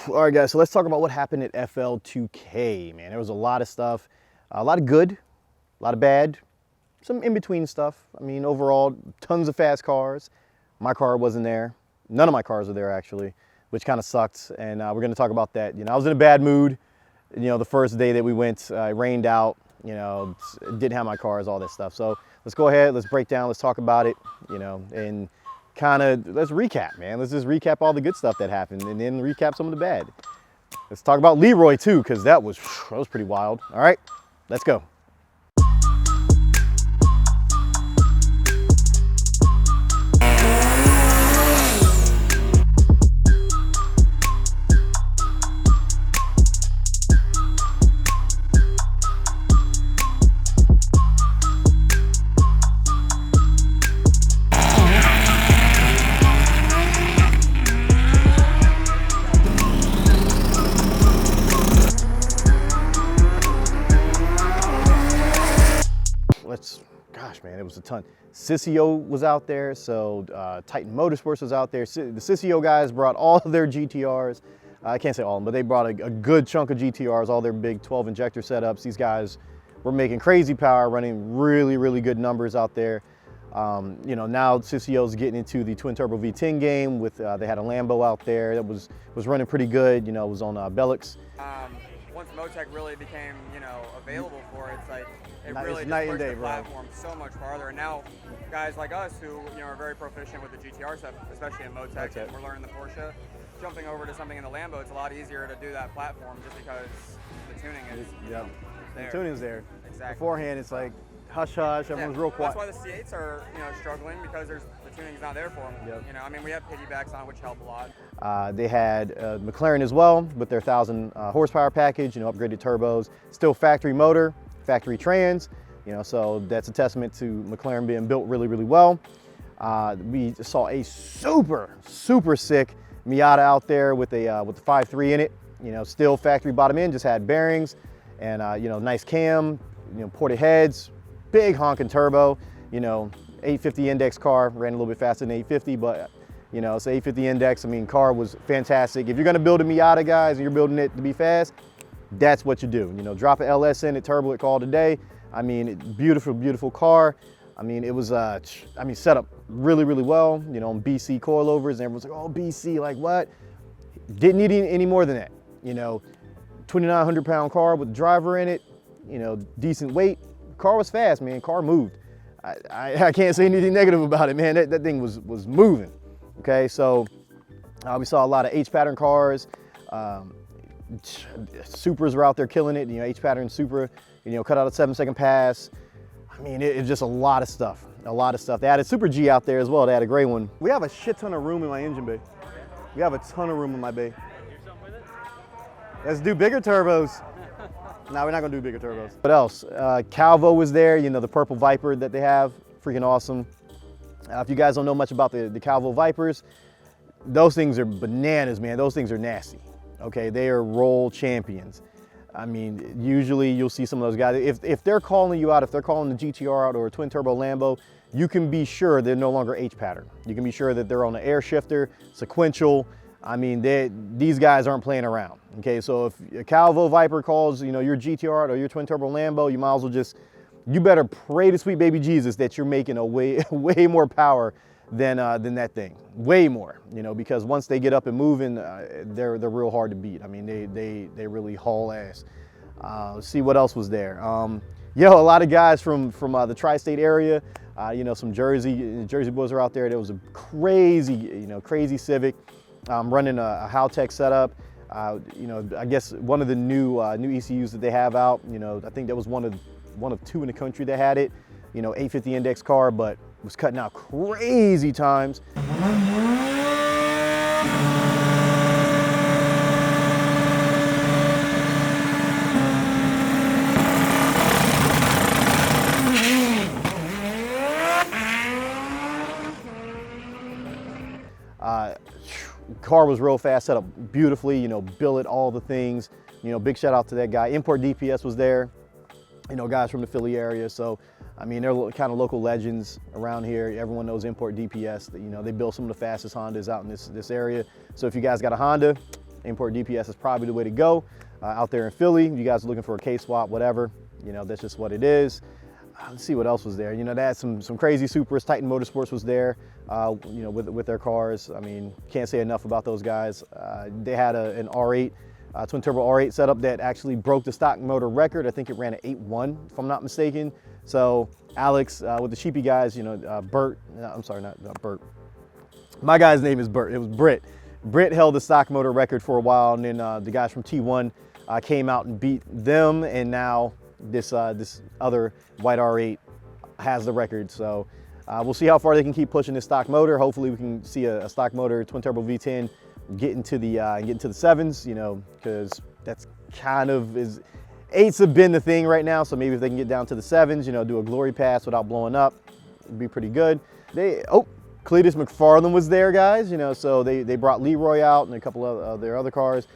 All right, guys, so let's talk about what happened at FL2K, man. There was a lot of stuff, a lot of good, a lot of bad, some in-between stuff. I mean, overall, tons of fast cars. My car wasn't there. None of my cars were there, actually, which kind of sucked, and we're going to talk about that. You know, I was in a bad mood, you know, the first day that we went. It rained out, you know, didn't have my cars, all this stuff. So let's go ahead, let's break down, let's talk about it, you know, and kind of, let's recap, man. Let's just recap all the good stuff that happened and then recap some of the bad. Let's talk about Leroy too, because that was pretty wild. All right, let's go. Gosh, man, it was a ton. 𝗦𝗢𝗖𝗜𝗔𝗟 was out there, so Titan Motorsports was out there. The 𝗦𝗢𝗖𝗜𝗔𝗟 guys brought all of their GTRs. I can't say all of them, but they brought a good chunk of GTRs, all their big 12 injector setups. These guys were making crazy power, running really, really good numbers out there. You know, now 𝗦𝗢𝗖𝗜𝗔𝗟's getting into the twin turbo V10 game with, they had a Lambo out there that was running pretty good. You know, it was on 𝗦𝗢𝗔𝗟. Once Motec really became, you know, available for it, it's like it really just pushed day, the platform so much farther. And now guys like us who, you know, are very proficient with the GTR stuff, especially in Motec, and we're learning the Porsche, jumping over to something in the Lambo, it's a lot easier to do that platform just because the tuning is there. The tuning's there. Exactly. Beforehand, it's like hush hush, everyone's real quiet. That's why the C8s are, you know, struggling because the tuning's not there for them. You know, I mean, we have piggybacks on, which help a lot. They had McLaren as well with their 1,000 horsepower package, you know, upgraded turbos, still factory motor, factory trans, you know, so that's a testament to McLaren being built really, really well. We saw a super sick 𝗦𝗢𝗖𝗜𝗔𝗟 out there with the 5.3 in it, you know, still factory bottom end, just had bearings and, you know, nice cam, you know, ported heads, big honking turbo, you know, 850 index car, ran a little bit faster than 850, but you know, it's 850 index. I mean, car was fantastic. If you're gonna build a 𝗦𝗢𝗖𝗜𝗔𝗟, guys, and you're building it to be fast, that's what you do. You know, drop an LS in it, turbo it, call it a day. I mean, beautiful, beautiful car. I mean, it was, set up really, really well, you know, on BC coilovers, and everyone's like, oh, BC, like what? Didn't need any more than that. You know, 2,900 pound car with a driver in it, you know, decent weight. Car was fast, man, car moved. I can't say anything negative about it, man. That thing was moving. Okay, so we saw a lot of H-pattern cars. Supras were out there killing it. You know, H-pattern Supra, you know, cut out a 7-second pass. I mean, it's just a lot of stuff. They had a Super G out there as well. They had a gray one. We have a shit ton of room in my engine bay. We have a ton of room in my bay. Let's do bigger turbos. No, we're not gonna do bigger turbos. What else? Calvo was there, you know, the purple Viper that they have, freaking awesome. If you guys don't know much about the Calvo Vipers, those things are bananas, man. Those things are nasty, okay? They are roll champions. I mean, usually you'll see some of those guys, if they're calling you out, if they're calling the GTR out or a twin turbo Lambo, you can be sure they're no longer H-pattern. You can be sure that they're on the air shifter, sequential. I mean, these guys aren't playing around, okay? So if a Calvo Viper calls, you know, your GTR or your twin turbo Lambo, you might as well you better pray to sweet baby Jesus that you're making a way more power than that thing, way more, you know, because once they get up and moving, they're real hard to beat. I mean, they really haul ass. Let's see what else was there. A lot of guys from the tri-state area, you know, some Jersey boys are out there. There was a crazy Civic. Running a Haltech setup, you know, I guess one of the new ECUs that they have out, you know, I think that was one of two in the country that had it, you know, 850 index car, but was cutting out crazy times. Car was real fast, set up beautifully, you know, billet, all the things, you know, big shout out to that guy. Import DPS was there, you know, guys from the Philly area. So, I mean, they're kind of local legends around here. Everyone knows Import DPS. You know, they build some of the fastest Hondas out in this area. So if you guys got a Honda import DPS is probably the way to go out there in Philly. You guys are looking for a K swap, whatever, you know, that's just what it is. Let's see what else was there. You know, they had some crazy supers. Titan Motorsports was there, you know, with their cars. I mean, can't say enough about those guys. They had an R8, twin turbo R8 setup that actually broke the stock motor record. I think it ran at 8.1, if I'm not mistaken. So Alex with the Sheepy guys, you know, Bert. I'm sorry, not Bert. My guy's name is Bert. It was Britt. Britt held the stock motor record for a while, and then the guys from T1 came out and beat them, and now this other white R8 has the record. So we'll see how far they can keep pushing this stock motor. Hopefully we can see a stock motor twin turbo V10 get into the sevens, you know, because that's kind of is, eights have been the thing right now. So maybe if they can get down to the sevens, you know, do a glory pass without blowing up, it'd be pretty good. Cleetus McFarland was there, guys, you know, so they brought Leroy out and a couple of their other cars.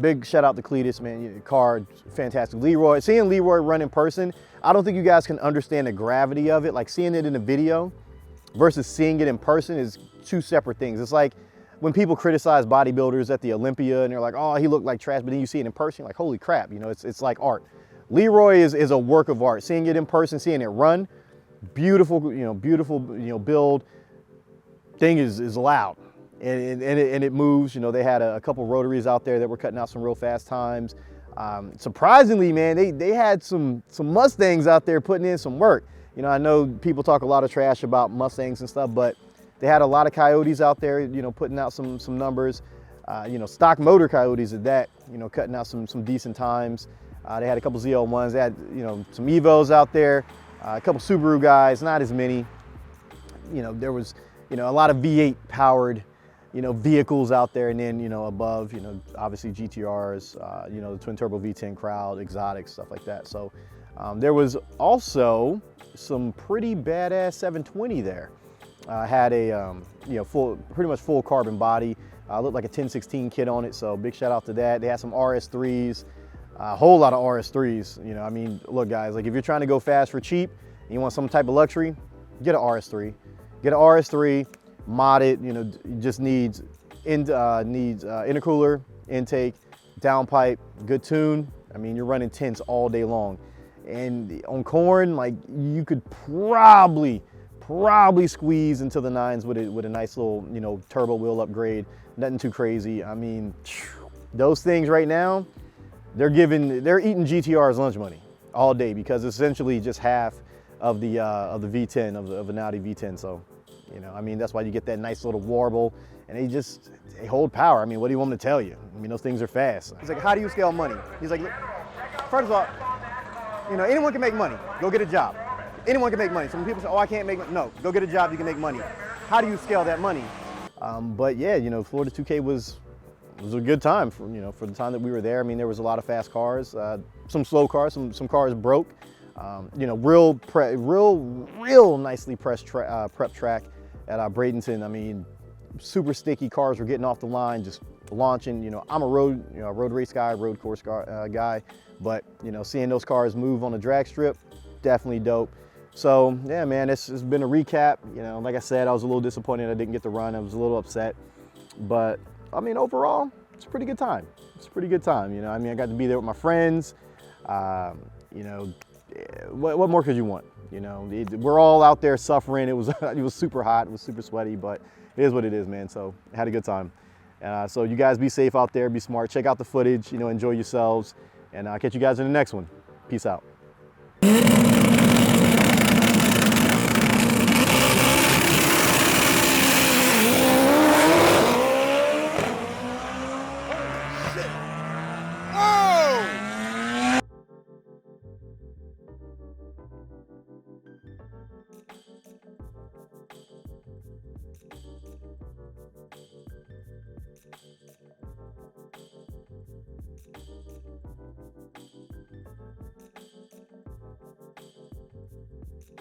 Big shout out to Cleetus, man. Car, fantastic. Leroy, seeing Leroy run in person, I don't think you guys can understand the gravity of it. Like seeing it in a video versus seeing it in person is two separate things. It's like when people criticize bodybuilders at the Olympia and they're like, oh, he looked like trash, but then you see it in person, you're like, holy crap, you know, it's like art. Leroy is a work of art. Seeing it in person, seeing it run, beautiful, beautiful, build. Thing is loud. And it moves. You know, they had a couple rotaries out there that were cutting out some real fast times. Surprisingly, man, they had some Mustangs out there putting in some work. You know, I know people talk a lot of trash about Mustangs and stuff, but they had a lot of Coyotes out there, you know, putting out some numbers. You know, stock motor Coyotes at that, you know, cutting out some decent times. They had a couple ZL1s. They had, you know, some Evos out there, a couple Subaru guys, not as many. You know, there was, you know, a lot of V8 powered, you know, vehicles out there, and then, you know, above, you know, obviously GTRs, you know, the twin turbo V10 crowd, exotics, stuff like that. So there was also some pretty badass 720 there. Had a, you know, pretty much full carbon body. Looked like a 1016 kit on it, so big shout out to that. They had some RS3s, a whole lot of RS3s. You know, I mean, look guys, like if you're trying to go fast for cheap and you want some type of luxury, get an RS3. Get an RS3. Mod it, you know, it just needs intercooler, intake, downpipe, good tune. I mean, you're running 10s all day long. And on corn, like you could probably squeeze into the 9s with a nice little, you know, turbo wheel upgrade. Nothing too crazy. I mean, those things right now, they're eating GTR's lunch money all day because it's essentially just half of the V10 of an Audi V10. So, you know, I mean, that's why you get that nice little warble, and they hold power. I mean, what do you want me to tell you? I mean, those things are fast. He's like, how do you scale money? He's like, first of all, you know, anyone can make money. Go get a job. Anyone can make money. So when people say, oh, I can't make money. No, go get a job, you can make money. How do you scale that money? But yeah, you know, Florida 2K was a good time for the time that we were there. I mean, there was a lot of fast cars, some slow cars, some cars broke. You know, real nicely pressed prep track at Bradenton. I mean, super sticky cars were getting off the line, just launching. You know, I'm a road race guy, road course guy, but you know, seeing those cars move on the drag strip, definitely dope. So yeah, man, it's been a recap. You know, like I said, I was a little disappointed I didn't get the run. I was a little upset, but I mean, overall, it's a pretty good time. It's a pretty good time. You know, I mean, I got to be there with my friends. You know, what more could you want? You know, we're all out there suffering. It was super hot. It was super sweaty, but it is what it is, man. So I had a good time. So you guys be safe out there. Be smart. Check out the footage. You know, enjoy yourselves, and I'll catch you guys in the next one. Peace out.